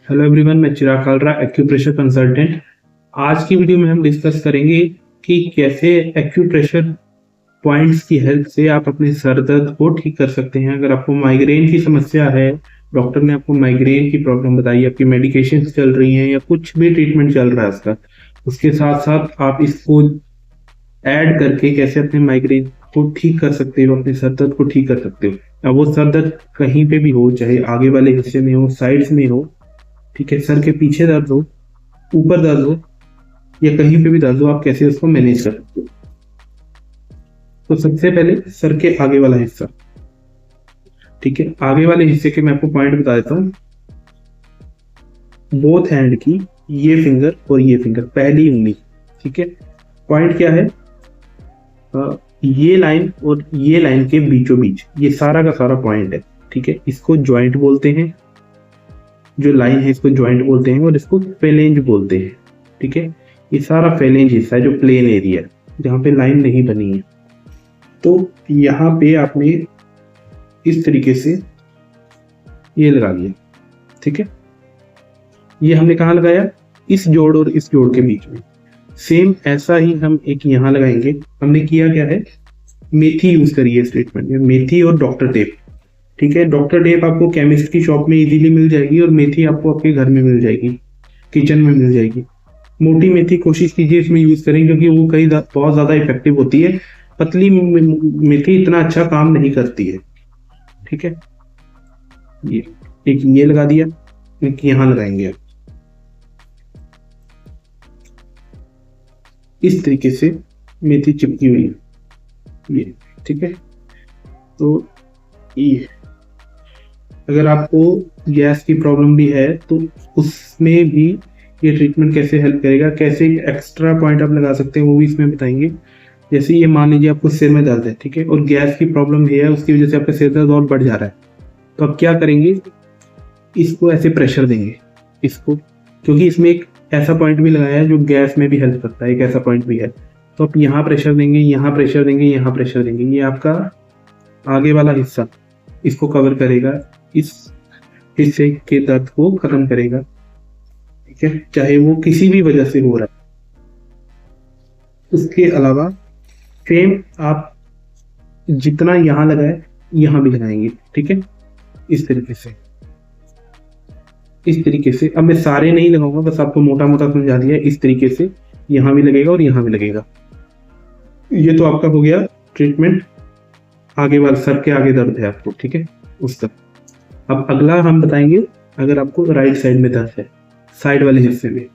Hello everyone, मैं चिराग Kalra, acupressure consultant. आज की वीडियो में हम डिस्कस करेंगे कि कैसे एक्यूप्रेशर पॉइंट्स की हेल्प से आप अपने सर दर्द को ठीक कर सकते हैं। अगर आपको माइग्रेन की समस्या है, डॉक्टर ने आपको माइग्रेन की प्रॉब्लम बताई, आपकी मेडिकेशन चल रही हैं या कुछ भी ट्रीटमेंट चल रहा है उसका, उसके साथ साथ आप इसको ऐड करके कैसे अपने माइग्रेन को ठीक कर सकते हो, अपने सर दर्द को ठीक कर सकते हो। अब वो सर दर्द कहीं पे भी हो, चाहे आगे वाले हिस्से में हो, साइड्स में हो, ठीक है, सर के पीछे दर्द हो, ऊपर दर्द हो या कहीं पे भी दर्द हो, आप कैसे उसको मैनेज कर सकते हो। तो सबसे पहले सर के आगे वाला हिस्सा, ठीक है, आगे वाले हिस्से के मैं आपको पॉइंट बता देता हूँ। बोथ हैंड की ये फिंगर और ये फिंगर, पहली उंगली, ठीक है। पॉइंट क्या है? ये लाइन और ये लाइन के बीचों बीच ये सारा का सारा पॉइंट है, ठीक है। इसको ज्वाइंट बोलते हैं, जो लाइन है इसको ज्वाइंट बोलते हैं और इसको फेलेंज बोलते हैं, ठीक है। ये सारा फेलेंज हिस्सा है जो प्लेन एरिया है, जहाँ पे लाइन नहीं बनी है। तो यहाँ पे आपने इस तरीके से ये लगा लिया, ठीक है। ये हमने कहाँ लगाया? इस जोड़ और इस जोड़ के बीच में। सेम ऐसा ही हम एक यहाँ लगाएंगे। हमने किया क्या है, मेथी यूज करी है इस ट्रीटमेंट में, मेथी और डॉक्टर टेप, ठीक है। डॉक्टर टेप आपको केमिस्ट की शॉप में इजीली मिल जाएगी और मेथी आपको आपके घर में मिल जाएगी, किचन में मिल जाएगी। मोटी मेथी कोशिश कीजिए इसमें यूज करें, क्योंकि वो बहुत ज्यादा इफेक्टिव होती है। पतली मेथी इतना अच्छा काम नहीं करती है, ठीक है। ये एक ये लगा दिया, एक यहाँ लगाएंगे इस तरीके से, मेथी चिपकी हुई है ये, ठीक है। तो ये अगर आपको गैस की प्रॉब्लम भी है तो उसमें भी ये ट्रीटमेंट कैसे हेल्प करेगा, कैसे एक्स्ट्रा पॉइंट आप लगा सकते हैं वो भी इसमें बताएंगे। जैसे ये मान लीजिए आपको सिर में दर्द है, ठीक है, और गैस की प्रॉब्लम भी है, उसकी वजह से आपका सिर दर्द और बढ़ जा रहा है। तो आप क्या करेंगे, इसको ऐसे प्रेशर देंगे इसको, क्योंकि इसमें एक ऐसा पॉइंट भी लगाया है जो गैस में भी हेल्प करता है, एक ऐसा पॉइंट भी है। तो आप यहाँ प्रेशर देंगे, यहाँ प्रेशर देंगे, यहाँ प्रेशर देंगे, ये आपका आगे वाला हिस्सा इसको कवर करेगा, इस हिस्से के दर्द को खत्म करेगा, ठीक है, चाहे वो किसी भी वजह से हो रहा है। उसके अलावा सेम आप जितना यहाँ लगाए यहाँ भी लगाएंगे, ठीक है, इस तरीके से, इस तरीके से। अब मैं सारे नहीं लगाऊंगा, बस आपको मोटा मोटा समझा दिया। इस तरीके से यहाँ भी लगेगा और यहाँ भी लगेगा। ये तो आपका हो गया ट्रीटमेंट आगे वाले सर के आगे दर्द है आपको, ठीक है, उस तक। अब अगला हम बताएंगे, अगर आपको राइट साइड में दर्द है, साइड वाले हिस्से में,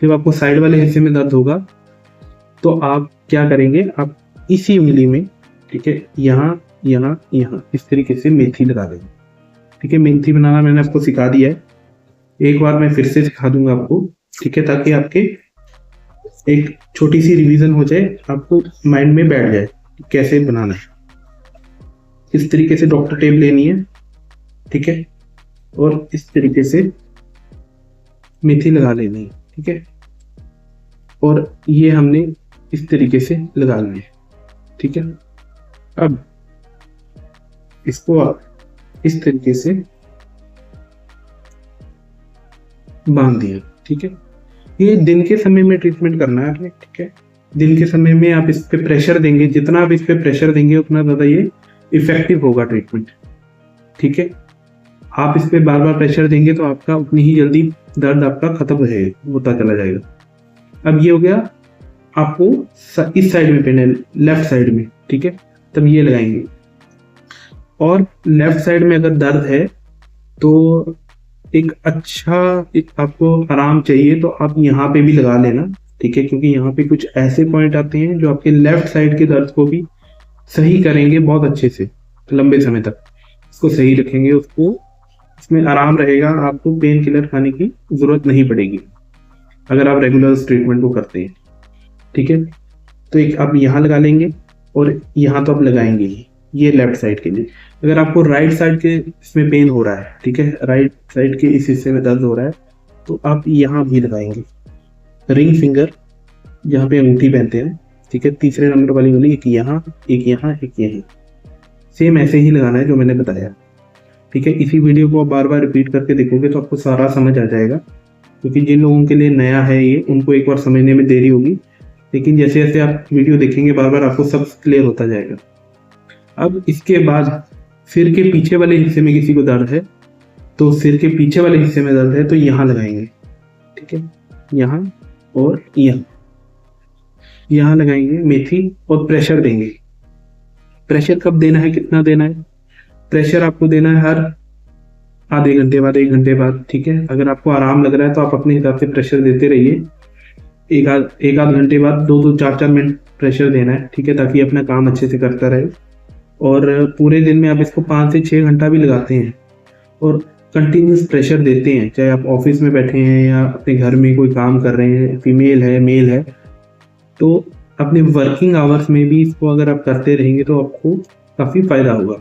जब आपको साइड वाले हिस्से में दर्द होगा तो आप क्या करेंगे, आप इसी उंगली में, ठीक है, यहाँ यहाँ यहाँ इस तरीके से मेथी लगा देंगे, ठीक है। मेथी बनाना मैंने आपको सिखा दिया है, एक बार मैं फिर से सिखा दूंगा आपको, ठीक है, ताकि आपके एक छोटी सी रिवीजन हो जाए, आपको माइंड में बैठ जाए कैसे बनाना है। इस तरीके से डॉक्टर टेप लेनी है, ठीक है, और इस तरीके से मेथी लगा लेनी है, ठीक है, और ये हमने इस तरीके से लगा लेना है, ठीक है। अब इसको आप इस तरीके से बांध दिया, ठीक है। ये दिन के समय में ट्रीटमेंट करना है आपने, ठीक है। दिन के समय में आप इस पे प्रेशर देंगे, जितना आप इस पे प्रेशर देंगे उतना ज्यादा ये इफेक्टिव होगा ट्रीटमेंट, ठीक है। आप इस पे बार बार प्रेशर देंगे तो आपका उतनी ही जल्दी दर्द आपका खत्म होता चला जाएगा। अब ये हो गया, आपको इस साइड में पेन है, लेफ्ट साइड में, ठीक है, तब ये लगाएंगे। और लेफ्ट साइड में अगर दर्द है तो एक आपको आराम चाहिए तो आप यहाँ पे भी लगा लेना, ठीक है, क्योंकि यहाँ पे कुछ ऐसे पॉइंट आते हैं जो आपके लेफ्ट साइड के दर्द को भी सही करेंगे बहुत अच्छे से, लंबे समय तक इसको सही रखेंगे, उसको इसमें आराम रहेगा, आपको पेन किलर खाने की जरूरत नहीं पड़ेगी अगर आप रेगुलर ट्रीटमेंट को करते हैं, ठीक है। तो एक आप यहाँ लगा लेंगे और यहाँ तो आप लगाएंगे ही, ये लेफ्ट साइड के लिए। अगर आपको राइट साइड के इसमें पेन हो रहा है, ठीक है, राइट साइड के इस हिस्से में दर्द हो रहा है, तो आप यहाँ भी लगाएंगे रिंग फिंगर, जहाँ पे अंगूठी पहनते हैं, ठीक है, तीसरे नंबर वाली उंगली, एक यहाँ एक यहाँ एक यहीं, सेम ऐसे ही लगाना है जो मैंने बताया, ठीक है। इसी वीडियो को आप बार बार रिपीट करके देखोगे तो आपको सारा समझ आ जाएगा, क्योंकि जिन लोगों के लिए नया है ये, उनको एक बार समझने में देरी होगी, लेकिन जैसे जैसे आप वीडियो देखेंगे बार बार आपको सब क्लियर होता जाएगा। अब इसके बाद सिर के पीछे वाले हिस्से में किसी को दर्द है तो सिर के पीछे वाले हिस्से में दर्द है तो यहाँ लगाएंगे, ठीक है, यहाँ और यहाँ लगाएंगे मेथी और प्रेशर देंगे। प्रेशर कब देना है, कितना देना है? प्रेशर आपको देना है हर आधे घंटे बाद, 1 घंटे बाद, ठीक है। अगर आपको आराम लग रहा है तो आप अपने हिसाब से प्रेशर देते रहिए। एक आध घंटे बाद 2 4 मिनट प्रेशर देना है, ठीक है, ताकि अपना काम अच्छे से करता रहे। और पूरे दिन में आप इसको 5 से 6 घंटा भी लगाते हैं और कंटिन्यूस प्रेशर देते हैं, चाहे आप ऑफिस में बैठे हैं या अपने घर में कोई काम कर रहे हैं, फीमेल है मेल है, तो अपने वर्किंग आवर्स में भी इसको अगर आप करते रहेंगे तो आपको काफ़ी फायदा होगा,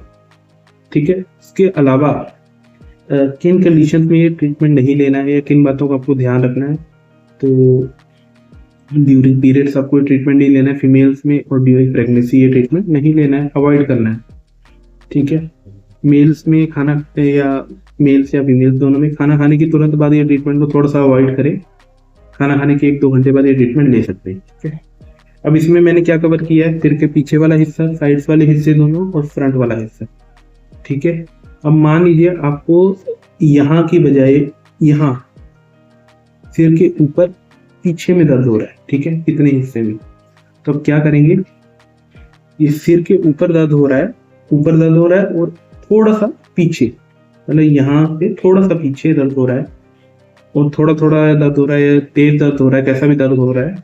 ठीक है। इसके अलावा किन कंडीशन में ये ट्रीटमेंट नहीं लेना है या किन बातों का आपको ध्यान रखना है, तो ड्यूरिंग पीरियड्स आपको ट्रीटमेंट नहीं लेना है फीमेल्स में, और ड्यूरिंग प्रेगनेंसी ये ट्रीटमेंट नहीं लेना है, अवॉइड करना है, ठीक है। मेल्स में खाना या मेल्स या फीमेल्स दोनों में खाना खाने की तुरंत बाद ये ट्रीटमेंट को थोड़ा सा अवॉइड करें। खाना खाने के 1-2 घंटे बाद ये ट्रीटमेंट ले सकते हैं, ठीक है। अब इसमें मैंने क्या कवर किया है, सिर के पीछे वाला हिस्सा, साइड्स वाले हिस्से दोनों और फ्रंट वाला हिस्सा, ठीक है। अब मान लीजिए आपको यहाँ की बजाय यहाँ सिर के ऊपर पीछे में दर्द हो रहा है, ठीक है, इतने हिस्से में, तो अब क्या करेंगे, ये सिर के ऊपर दर्द हो रहा है, और थोड़ा सा पीछे, मतलब यहाँ पे थोड़ा सा पीछे दर्द हो रहा है, और थोड़ा थोड़ा दर्द हो रहा है, तेज दर्द हो रहा है, कैसा भी दर्द हो रहा है,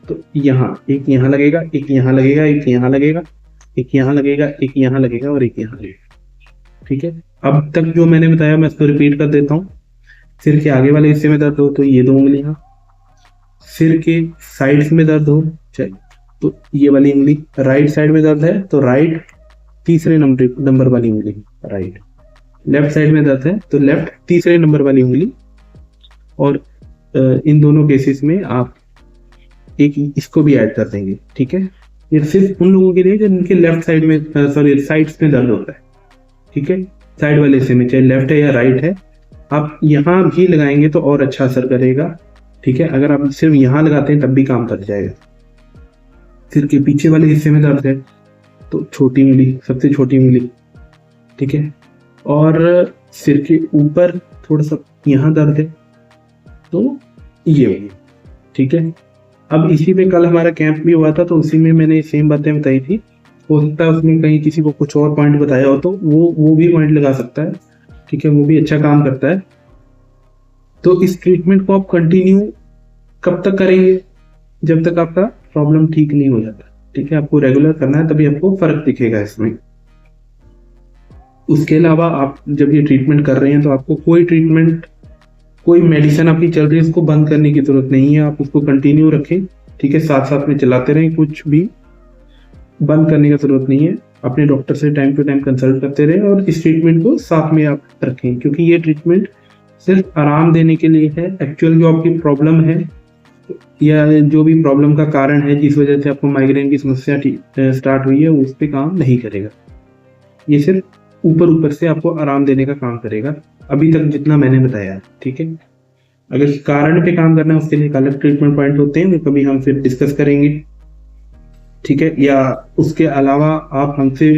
तो यहाँ एक यहाँ लगेगा, एक यहाँ लगेगा, एक यहाँ लगेगा, एक यहाँ लगेगा, एक यहाँ लगेगा और एक यहाँ लगेगा, ठीक है। अब तक जो मैंने बताया मैं इसको रिपीट कर देता हूँ। सिर के आगे वाले हिस्से में दर्द हो तो ये 2 उंगलियां, सिर के साइड्स में दर्द हो चाहे तो ये वाली उंगली, राइट साइड में दर्द है तो राइट तीसरे नंबर वाली उंगली राइट, लेफ्ट साइड में दर्द है तो लेफ्ट तीसरे नंबर वाली उंगली। और इन दोनों केसेस में आप एक इसको भी ऐड कर देंगे, ठीक है। ये सिर्फ उन लोगों के लिए जिनके लेफ्ट साइड में साइड्स में दर्द होता है, ठीक है, साइड वाले हिस्से में, चाहे लेफ्ट है या राइट है, आप यहाँ भी लगाएंगे तो और अच्छा असर करेगा, ठीक है। अगर आप सिर्फ यहाँ लगाते हैं तब भी काम कर जाएगा। सिर के पीछे वाले हिस्से में दर्द है तो छोटी उंगली, सबसे छोटी उंगली, ठीक है। और सिर के ऊपर थोड़ा सा यहाँ दर्द है तो ये होगी, ठीक है। अब इसी पे कल हमारा कैंप भी हुआ था तो उसी में मैंने सेम बातें बताई थी। हो सकता है उसमें कहीं किसी को कुछ और पॉइंट बताया हो तो वो भी पॉइंट लगा सकता है, ठीक है, वो भी अच्छा काम करता है। तो इस ट्रीटमेंट को आप कंटिन्यू कब तक करेंगे, जब तक आपका प्रॉब्लम ठीक नहीं हो जाता, ठीक है। आपको रेगुलर करना है तभी आपको फर्क दिखेगा इसमें। उसके अलावा आप जब ये ट्रीटमेंट कर रहे हैं तो आपको कोई मेडिसिन आपकी चल रही है उसको बंद करने की जरूरत नहीं है, आप उसको कंटिन्यू रखें, ठीक है, साथ साथ में चलाते रहें, कुछ भी बंद करने की जरूरत नहीं है। अपने डॉक्टर से टाइम टू टाइम कंसल्ट करते रहें और इस ट्रीटमेंट को साथ में आप रखें, क्योंकि ये ट्रीटमेंट सिर्फ आराम देने के लिए है। एक्चुअल जो आपकी प्रॉब्लम है या जो भी प्रॉब्लम का कारण है जिस वजह से आपको माइग्रेन की समस्या स्टार्ट हुई है, उस पर काम नहीं करेगा। ये सिर्फ ऊपर से आपको आराम देने का काम करेगा, अभी तक जितना मैंने बताया, ठीक है। अगर कारण पे काम करना है उसके लिए अलग ट्रीटमेंट पॉइंट होते हैं, तो कभी हम फिर डिस्कस करेंगे, ठीक है। या उसके अलावा आप हमसे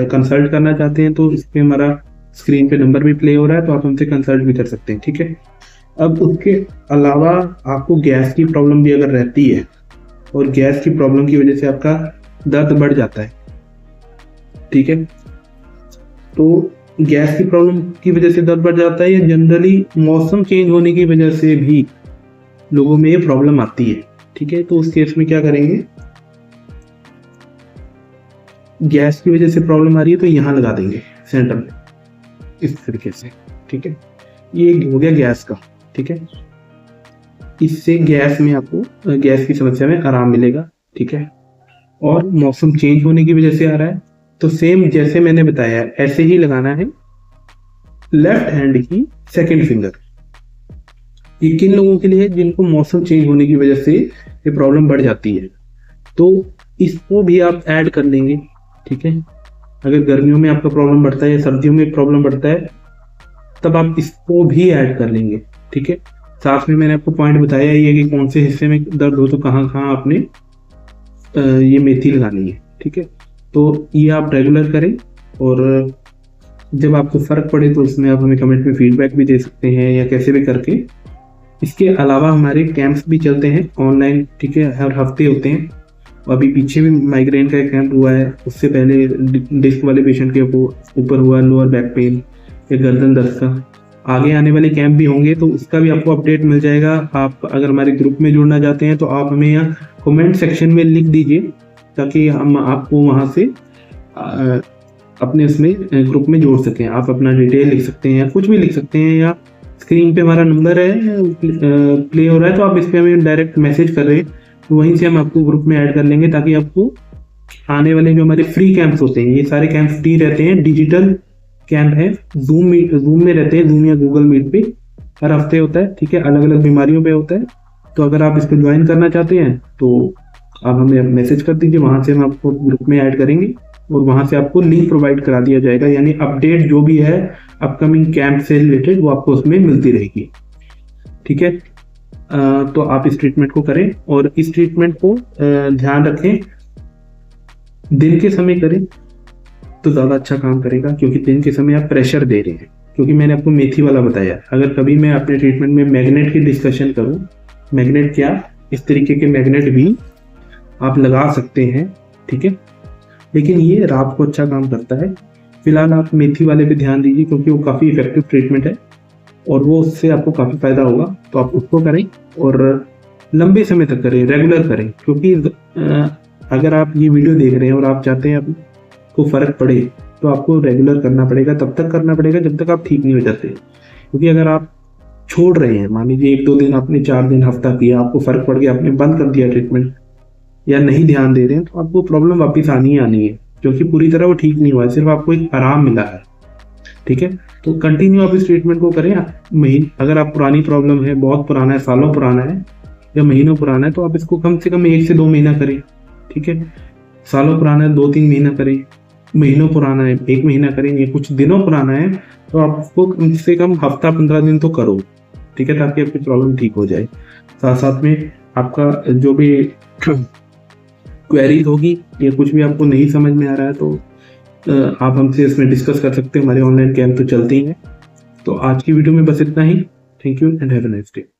कंसल्ट करना चाहते हैं तो इस पे हमारा स्क्रीन पे नंबर भी प्ले हो रहा है, तो आप हमसे कंसल्ट भी कर सकते हैं, ठीक है। अब उसके अलावा आपको गैस की प्रॉब्लम भी अगर रहती है और गैस की प्रॉब्लम की वजह से आपका दर्द बढ़ जाता है, ठीक है, तो गैस की प्रॉब्लम की वजह से दर्द बढ़ जाता है या जनरली मौसम चेंज होने की वजह से भी लोगों में ये प्रॉब्लम आती है, ठीक है। तो उस केस में क्या करेंगे, गैस की वजह से प्रॉब्लम आ रही है तो यहाँ लगा देंगे सेंटर में इस तरीके से, ठीक है। ये हो गया गैस का, ठीक है। इससे गैस में आपको गैस की समस्या में आराम मिलेगा, ठीक है। और मौसम चेंज होने की वजह से आ रहा है तो सेम जैसे मैंने बताया ऐसे ही लगाना है लेफ्ट हैंड की सेकंड फिंगर। ये किन लोगों के लिए है, जिनको मौसम चेंज होने की वजह से ये प्रॉब्लम बढ़ जाती है, तो इसको भी आप ऐड कर लेंगे, ठीक है। अगर गर्मियों में आपका प्रॉब्लम बढ़ता है या सर्दियों में प्रॉब्लम बढ़ता है तब आप इसको भी ऐड कर लेंगे, ठीक है। साथ में मैंने आपको पॉइंट बताया ही है कि कौन से हिस्से में दर्द हो तो कहाँ कहाँ आपने ये मेथी लगानी है, ठीक है। तो ये आप रेगुलर करें, और जब आपको फ़र्क पड़े तो उसमें आप हमें कमेंट में फीडबैक भी दे सकते हैं या कैसे भी करके। इसके अलावा हमारे कैंप्स भी चलते हैं ऑनलाइन, ठीक है, हर हफ्ते होते हैं। अभी पीछे भी माइग्रेन का एक कैंप हुआ है, उससे पहले डिस्क वाले पेशेंट के ऊपर हुआ लोअर बैक पेन या गर्दन दर्द का। आगे आने वाले कैंप भी होंगे तो उसका भी आपको अपडेट मिल जाएगा। आप अगर हमारे ग्रुप में जुड़ना चाहते हैं तो आप हमें यहाँ कमेंट सेक्शन में लिख दीजिए, ताकि हम आपको वहाँ से अपने उसमें ग्रुप में जोड़ सकें। आप अपना डिटेल लिख सकते हैं या कुछ भी लिख सकते हैं, या स्क्रीन पे हमारा नंबर है प्ले हो रहा है तो आप इस पर हमें डायरेक्ट मैसेज कर रहे हैं, तो वहीं से हम आपको ग्रुप में ऐड कर लेंगे, ताकि आपको आने वाले जो हमारे फ्री कैंप्स होते हैं, ये सारे कैंप फ्री रहते हैं, डिजिटल कैंप है, जूम में रहते हैं, जूम या गूगल मीट पे हर हफ्ते होता है, ठीक है, अलग अलग बीमारियों पे होता है। तो अगर आप इसको ज्वाइन करना चाहते हैं तो आप हमें मैसेज कर दीजिए, वहाँ से हम आपको ग्रुप में ऐड करेंगे और वहाँ से आपको लिंक प्रोवाइड करा दिया जाएगा, यानी अपडेट जो भी है अपकमिंग कैंप से रिलेटेड वो आपको उसमें मिलती रहेगी, ठीक है। तो आप इस ट्रीटमेंट को करें, और इस ट्रीटमेंट को ध्यान रखें, दिन के समय करें तो ज़्यादा अच्छा काम करेगा, क्योंकि दिन के समय आप प्रेशर दे रहे हैं। क्योंकि मैंने आपको मेथी वाला बताया, अगर कभी मैं अपने ट्रीटमेंट में मैग्नेट की डिस्कशन करूं, मैग्नेट क्या, इस तरीके के मैग्नेट भी आप लगा सकते हैं, ठीक है, लेकिन ये रात को अच्छा काम करता है। फिलहाल आप मेथी वाले पे ध्यान दीजिए, क्योंकि वो काफ़ी इफेक्टिव ट्रीटमेंट है और वो उससे आपको काफ़ी फायदा होगा, तो आप उसको करें और लंबे समय तक करें, रेगुलर करें। क्योंकि अगर आप ये वीडियो देख रहे हैं और आप चाहते हैं आपको फ़र्क पड़े, तो आपको रेगुलर करना पड़ेगा, तब तक करना पड़ेगा जब तक आप ठीक नहीं हो जाते। क्योंकि अगर आप छोड़ रहे हैं, मान लीजिए 1-2 दिन आपने, 4 दिन, हफ्ता किया, आपको फ़र्क पड़ गया, आपने बंद कर दिया ट्रीटमेंट या नहीं ध्यान दे रहे हैं, तो आपको प्रॉब्लम वापस आनी ही आनी है, क्योंकि पूरी तरह वो ठीक नहीं हुआ है, सिर्फ आपको एक आराम मिला है, ठीक है। तो कंटिन्यू आप इस ट्रीटमेंट को करें। अगर आप पुरानी प्रॉब्लम है, बहुत पुराना है, सालों पुराना है या महीनों पुराना है, तो आप इसको कम से कम 1 से 2 महीना करें, ठीक है। सालों पुराना है 2-3 महीना करें, महीनों पुराना है 1 महीना करें, या कुछ दिनों पुराना है तो आपको कम से कम हफ्ता 15 दिन तो करो, ठीक है, ताकि आपकी प्रॉब्लम ठीक हो जाए। साथ साथ में आपका जो भी क्वेरीज होगी या कुछ भी आपको नहीं समझ में आ रहा है तो आप हमसे इसमें डिस्कस कर सकते हैं। हमारे ऑनलाइन कैंप तो चलते ही हैं। तो आज की वीडियो में बस इतना ही। Thank you and have a nice day.